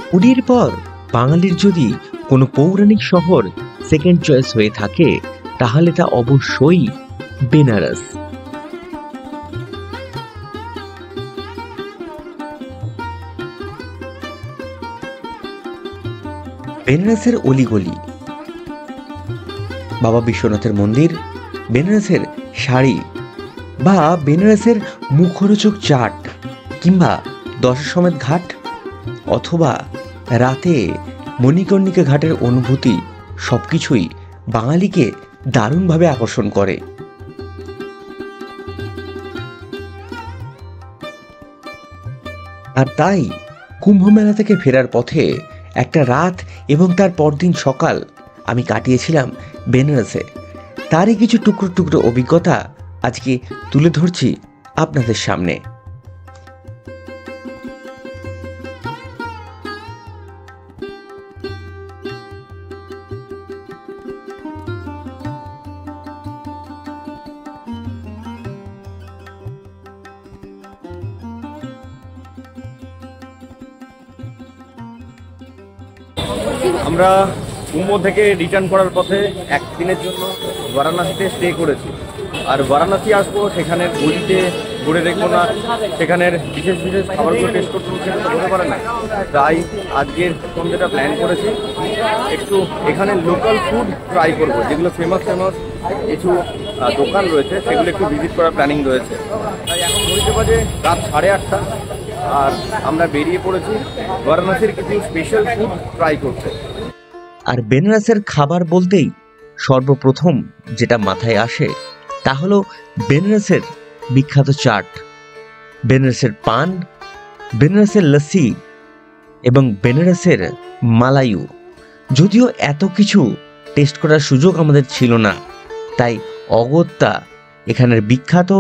পুরীর পর বাঙালির যদি কোনো পৌরাণিক শহর সেকেন্ড চয়েস হয়ে থাকে তাহলে তা অবশ্যই বেনারস। বেনারসের অলিগলি, বাবা বিশ্বনাথের মন্দির, বেনারসের শাড়ি বা বেনারসের মুখরোচক চাট কিংবা দশাশ্বমেধ ঘাট অথবা রাতে মণিকর্ণিকা ঘাটের অনুভূতি সবকিছুই বাঙালিকে দারুণভাবে আকর্ষণ করে। আর তাই কুম্ভ মেলা থেকে ফেরার পথে একটা রাত এবং তার পরদিন সকাল আমি কাটিয়েছিলাম বেনারসে। তারই কিছু টুকরো টুকরো অভিজ্ঞতা আজকে তুলে ধরছি আপনাদের সামনে। আমরা কুম্ভ থেকে রিটার্ন করার পথে একদিনের জন্য বারাণসীতে স্টে করেছি। আর বারাণসী আসবো, সেখানের গলিতে ঘুরে দেখবো না, সেখানের বিশেষ বিশেষ খাবারগুলো টেস্ট করতে সেটা হতে পারে না। তাই আজকের সন্ধ্যেটা প্ল্যান করেছি একটু এখানে লোকাল ফুড ট্রাই করবো, যেগুলো ফেমাস কিছু দোকান রয়েছে সেগুলো একটু ভিজিট করার প্ল্যানিং রয়েছে। তাই এখন ঘড়িতে বাজে রাত 8:30 আর আমরা বেরিয়ে পড়েছি বারাণসীর কিছু স্পেশাল ফুড ট্রাই করতে। আর বেনারসের খাবার বলতেই সর্বপ্রথম যেটা মাথায় আসে তা হলো বেনারসের বিখ্যাত চাট, বেনারসের পান, বেনারসের লস্যি এবং বেনারসের মালাইও। যদিও এত কিছু টেস্ট করার সুযোগ আমাদের ছিল না, তাই অগত্যা এখানের বিখ্যাত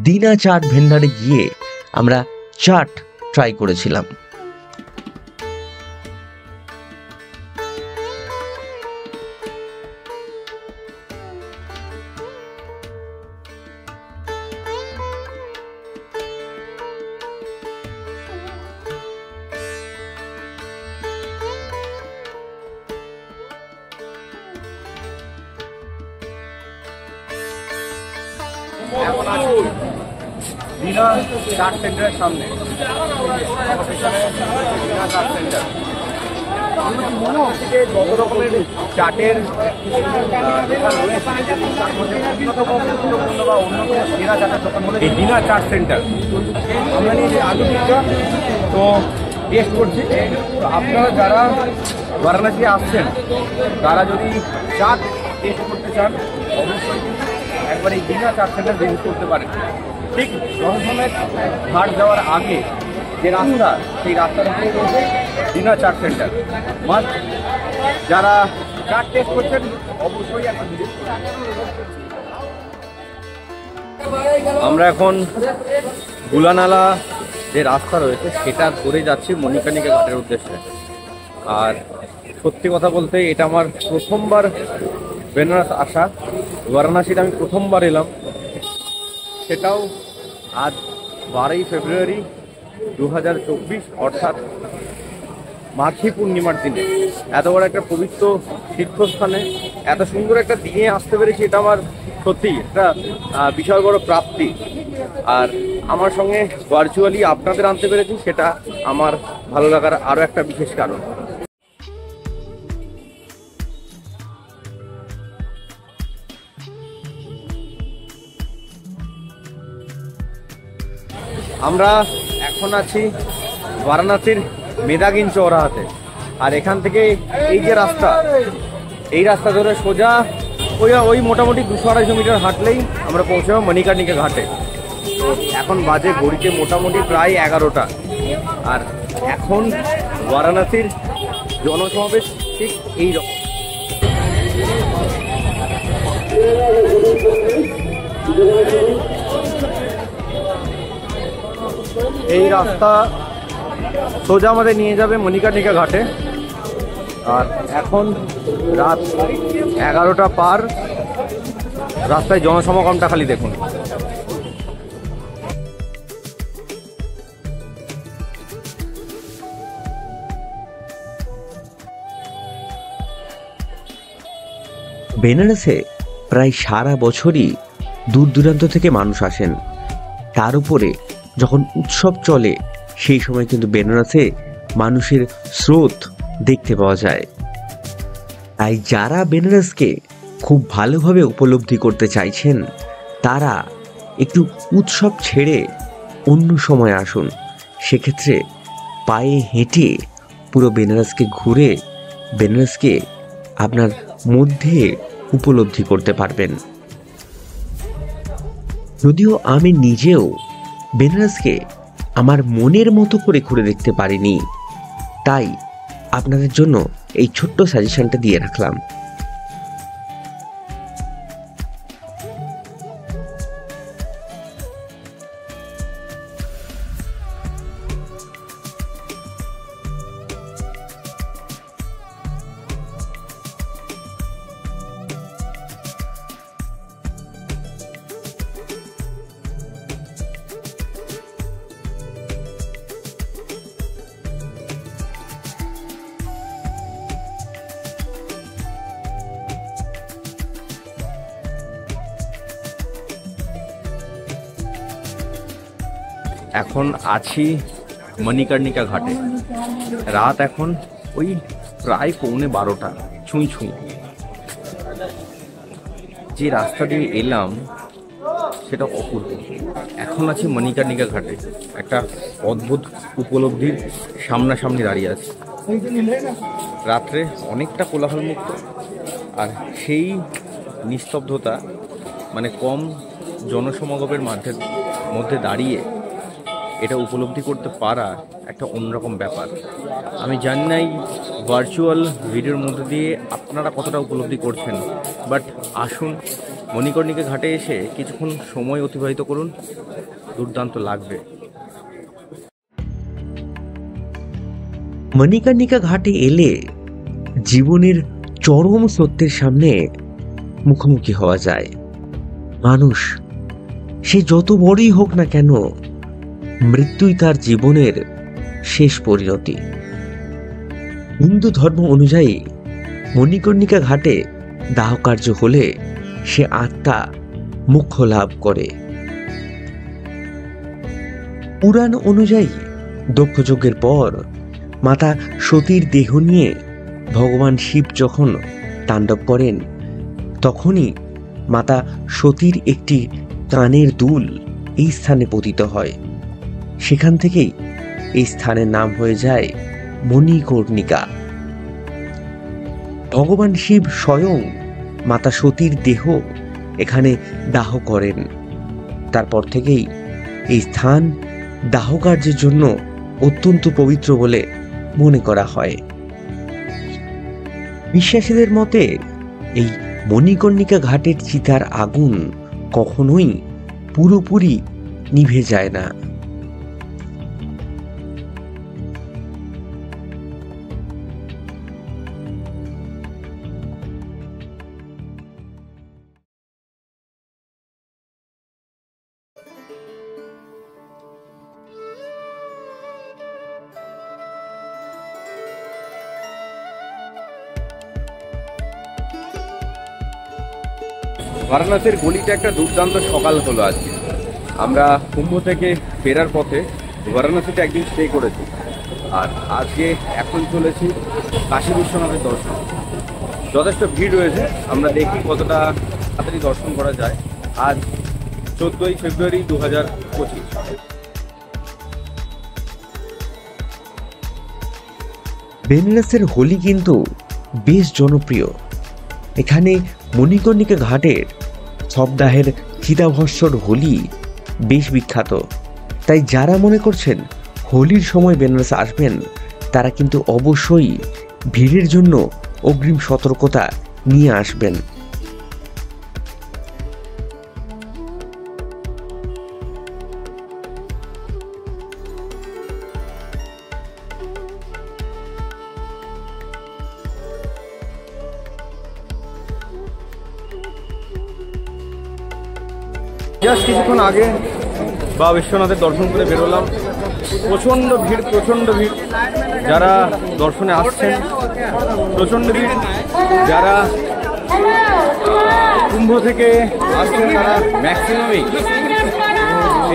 দিনা চাট ভেন্ডারে গিয়ে আমরা চাট ট্রাই করেছিলাম। এখন আছি দিনা চাট সেন্টারের সামনে। দিনা চাট সেন্টার থেকে যত রকমের চাটের দোকান রয়েছে তার মধ্যে অন্যতম বা অন্যতম সেরা চাটের দোকান হলো এই দিনা চাট সেন্টার। আমরা নিয়েছি আলু টিক্কা, তো টেস্ট করছি। তো আপনারা যারা বারাণসী আসছেন তারা যদি চাট টেস্ট করতে চান অবশ্যই একবার এই দিনা চাট সেন্টার ভিজিট করতে পারেন। ঠিক দশাশ্বমেধ ঘাট যাওয়ার আগে যে রাস্তা, সেই রাস্তার উপরে রয়েছে দিনা চাট সেন্টার। মাস্ট যারা চাট টেস্ট করছেন অবশ্যই একবার ভিজিট করুন। আমরা এখন বুলানালা যে রাস্তা রয়েছে সেটা ধরে যাচ্ছি মণিকর্ণিকা ঘাটের উদ্দেশ্যে। আর সত্যি কথা বলতে এটা আমার প্রথমবার বেনারস আসা। বারাণসীতে আমি প্রথমবার এলাম, সেটাও আজ 12ই ফেব্রুয়ারি 2024, অর্থাৎ মাঘী পূর্ণিমার দিনে। এত বড় একটা পবিত্র তীর্থস্থানে এত সুন্দর একটা দিনে আসতে পেরেছি, এটা আমার সত্যি একটা বিশাল বড় প্রাপ্তি। আর আমার সঙ্গে ভার্চুয়ালি আপনাদের আনতে পেরেছি, সেটা আমার ভালো লাগার আরও একটা বিশেষ কারণ। আমরা এখন আছি বারাণসীর মেদাগিন চৌরাহাতে। আর এখান থেকে এই যে রাস্তা, এই রাস্তা ধরে সোজা ওই মোটামুটি 200-250 মিটার হাঁটলেই আমরা পৌঁছাবো মণিকর্ণিকা ঘাটে। তো এখন বাজে ঘড়িতে মোটামুটি প্রায় 11টা। আর এখন বারাণসীর জনসমাবেশ ঠিক এই রকম। এই রাস্তা সোজা আমাদের নিয়ে যাবে মণিকর্ণিকা ঘাটে। আর এখন রাত 11টা পার, রাস্তায় জনসমাগমটা খালি দেখুন। বেনারসে প্রায় সারা বছরই দূর দূরান্ত থেকে মানুষ আসেন। তার উপরে যখন উৎসব চলে সেই সময় কিন্তু বেনারসে মানুষের স্রোত দেখতে পাওয়া যায়। তাই যারা বেনারসকে খুব ভালোভাবে উপলব্ধি করতে চাইছেন তারা একটু উৎসব ছেড়ে অন্য সময় আসুন। সেক্ষেত্রে পায়ে হেঁটে পুরো বেনারসকে ঘুরে বেনারসকে আপনার মধ্যে উপলব্ধি করতে পারবেন। যদিও আমি নিজেও বেনারসকে আমার মনের মতো করে ঘুরে দেখতে পারিনি, তাই আপনাদের জন্য এই ছোট্ট সাজেশনটা দিয়ে রাখলাম। এখন আছি মণিকর্ণিকা ঘাটে। রাত এখন ওই প্রায় 11:15 ছুঁই ছুঁই। যে রাস্তা দিয়ে এলাম সেটা অপূর্ব। এখন আছি মণিকর্ণিকা ঘাটে, একটা অদ্ভুত উপলব্ধির সামনাসামনি দাঁড়িয়ে আছি। রাত্রে অনেকটা কোলাহলমুক্ত, আর সেই নিস্তব্ধতা, মানে কম জনসমাগমের মধ্যে দাঁড়িয়ে এটা উপলব্ধি করতে পারা একটা অন্যরকম ব্যাপার। আমি জানি না এই ভার্চুয়াল ভিডিওর মধ্যে দিয়ে আপনারা কতটা উপলব্ধি করছেন, বাট আসুন মণিকর্ণিকা ঘাটে এসে কিছুক্ষণ সময় অতিবাহিত করুন, দুর্দান্ত লাগবে। মণিকর্ণিকা ঘাটে এলে জীবনের চরম সত্যের সামনে মুখোমুখি হওয়া যায়। মানুষ সে যত বড়ই হোক না কেন, মৃত্যুই তার জীবনের শেষ পরিণতি। হিন্দু ধর্ম অনুযায়ী মণিকর্ণিকা ঘাটে দাহ কার্য হলে সে আত্মা মোক্ষ লাভ করে। পুরাণ অনুযায়ী দক্ষযজ্ঞের পর মাতা সতীর দেহ নিয়ে ভগবান শিব যখন তাণ্ডব করেন, তখনই মাতা সতীর একটি কানের দুল এই স্থানে পতিত হয়। সেখান থেকেই এই স্থানের নাম হয়ে যায় মণিকর্ণিকা। ভগবান শিব স্বয়ং মাতা সতীর দেহ এখানে দাহ করেন। তারপর থেকেই এই স্থান দাহ কার্যের জন্য অত্যন্ত পবিত্র বলে মনে করা হয়। বিশ্বাসীদের মতে এই মণিকর্ণিকা ঘাটের চিতার আগুন কখনোই পুরোপুরি নিভে যায় না। বারাণসীর গলিতে একটা দুর্দান্ত সকাল হলো আজকে। আমরা কুম্ভ থেকে ফেরার পথে বারাণসীতে একদিন স্টে করেছি, আর আজকে এখন চলেছি কাশী বিশ্বনাথের দর্শন। যথেষ্ট ভিড় রয়েছে, আমরা দেখি কতটা তাড়াতাড়ি দর্শন করা যায়। আজ 14ই ফেব্রুয়ারি 2025। বেনারসের হোলি কিন্তু বেশ জনপ্রিয়। এখানে মণিকর্ণিকা ঘাটের সপ্তাহের চিতাভস্মর হোলি বেশ বিখ্যাত। তাই যারা মনে করছেন হোলির সময় বেনারস আসবেন, তারা কিন্তু অবশ্যই ভিড়ের জন্য অগ্রিম সতর্কতা নিয়ে আসবেন। জাস্ট কিছুক্ষণ আগে বাবা বিশ্বনাথের দর্শন করে বেরোলাম। প্রচণ্ড ভিড়, যারা দর্শনে আসছেন প্রচণ্ড ভিড়, যারা কুম্ভ থেকে আসছেন তারা ম্যাক্সিমামই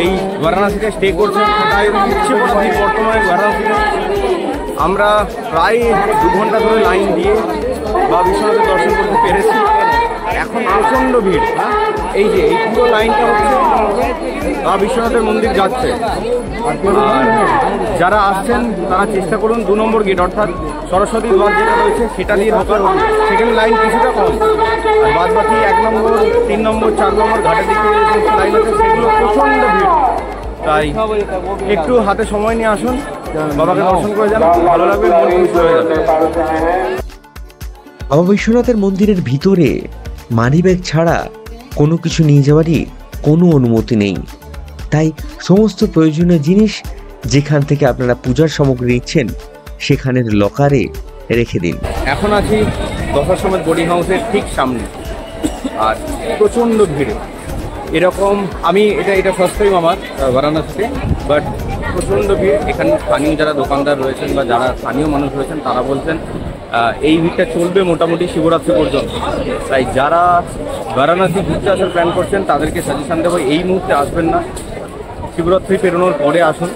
এই বারাণসীতে স্টে করছেন। তাই ইচ্ছে করা ভিড় বর্তমানে বারাণসীতে। আমরা প্রায় 2 ঘন্টা ধরে লাইন দিয়ে বা বিশ্বনাথের দর্শন করতে পেরেছি। এখন প্রচণ্ড ভিড়। এই যে এই পুরো লাইনটা হচ্ছে বা বিশ্বনাথের মন্দির যাচ্ছে। আর যারা আসছেন তারা চেষ্টা করুন 2 নম্বর গেট অর্থাৎ সরস্বতী দ্বার যেটা রয়েছে সেটা দিয়ে ঢোকার। সেখানে লাইন কিছুটা কম, আর বাদ বাকি 1 নম্বর 3 নম্বর 4 নম্বর ঘাটের দিকে লাইন আছে সেগুলো প্রচণ্ড ভিড়। তাই একটু হাতে সময় নিয়ে আসুন, বাবাকে দর্শন করে যান, ভালো লাগবে, মন খুশি হয়ে যাবে। বাবা বিশ্বনাথের মন্দিরের ভিতরে মানিব্যাগ ছাড়া কোনো কিছু নিয়ে যাওয়ারই কোনো অনুমতি নেই। তাই সমস্ত প্রয়োজনীয় জিনিস যেখান থেকে আপনারা পূজার সামগ্রী নিচ্ছেন সেখানের লকারে রেখে দিন। এখন আছি দশাশ্বমেধ বোর্ডিং হাউসের ঠিক সামনে, আর প্রচণ্ড ভিড়। এরকম আমি এটা ফার্স্ট টাইম আমার বারাণসীতে, বাট প্রচণ্ড ভিড়। এখানে স্থানীয় যারা দোকানদার রয়েছেন বা যারা স্থানীয় মানুষ রয়েছেন তারা বলছেন এই ভিড়টা চলবে মোটামুটি শিবরাত্রি পর্যন্ত। তাই যারা বারাণসী ঘুরতে আসার প্ল্যান করছেন তাদেরকে সাজেশন দেবো এই মুহূর্তে আসবেন না, শিবরাত্রি পেরোনোর পরে আসুন।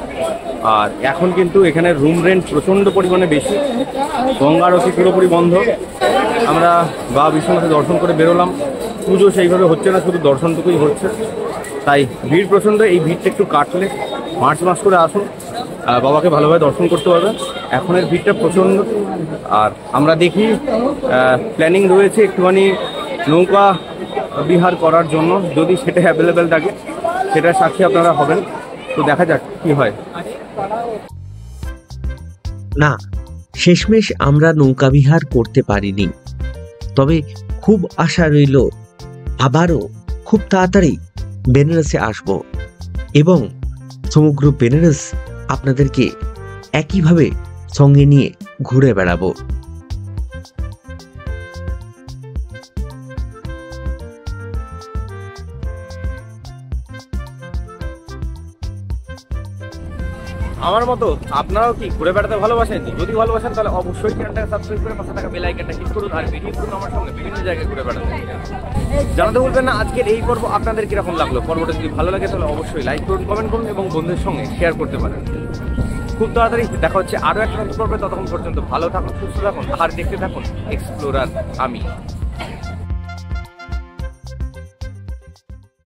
আর এখন কিন্তু এখানে রুম রেন্ট প্রচণ্ড পরিমাণে বেশি, গঙ্গা আরতি পুরোপুরি বন্ধ। আমরা বাবা বিশ্বনাথে দর্শন করে বেরোলাম, পুজো সেইভাবে হচ্ছে না, শুধু দর্শনটুকুই হচ্ছে। তাই ভিড় প্রচণ্ড। এই ভিড়টা একটু কাটলে মার্চ মাস করে আসুন, বাবাকে ভালোভাবে দর্শন করতে পারবেন। এখনের ভিড়টা প্রচণ্ড। আর আমরা দেখি প্ল্যানিং রয়েছে একটুখানি নৌকা বিহার করার জন্য, যদি সেটা অ্যাভেলেবেল থাকে সেটার সাক্ষী আপনারা হবেন। তো দেখা যাক কি হয়। না, শেষমেশ আমরা নৌকাবিহার করতে পারিনি, তবে খুব আশা রইল আবারও খুব তাড়াতাড়ি বেনারসে আসব এবং সমগ্র বেনারস আপনাদেরকে একইভাবে সঙ্গে নিয়ে ঘুরে বেড়াবো। আমার মতো আপনারাও কি ঘুরে বেড়াতে ভালোবাসেন? যদি ভালোবাসেন তাহলে অবশ্যই চ্যানেলটাকে সাবস্ক্রাইব করে পাশে থাকা বেল আইকনটা ক্লিক করুন আর ভিডিও করুন আমার সঙ্গে বিভিন্ন জায়গায় ঘুরে বেড়াতে। জানাতে বলবেন না আজকের এই পর্ব আপনাদের কিরকম লাগলো। পর্বটা যদি ভালো লাগে তাহলে অবশ্যই লাইক করুন, কমেন্ট করুন এবং বন্ধুদের সঙ্গে শেয়ার করতে পারেন। খুব তাড়াতাড়ি দেখা হচ্ছে আরও একটা নতুন পর্বে। ততক্ষণ পর্যন্ত ভালো থাকুন, সুস্থ থাকুন আর দেখতে থাকুন এক্সপ্লোরার আমি।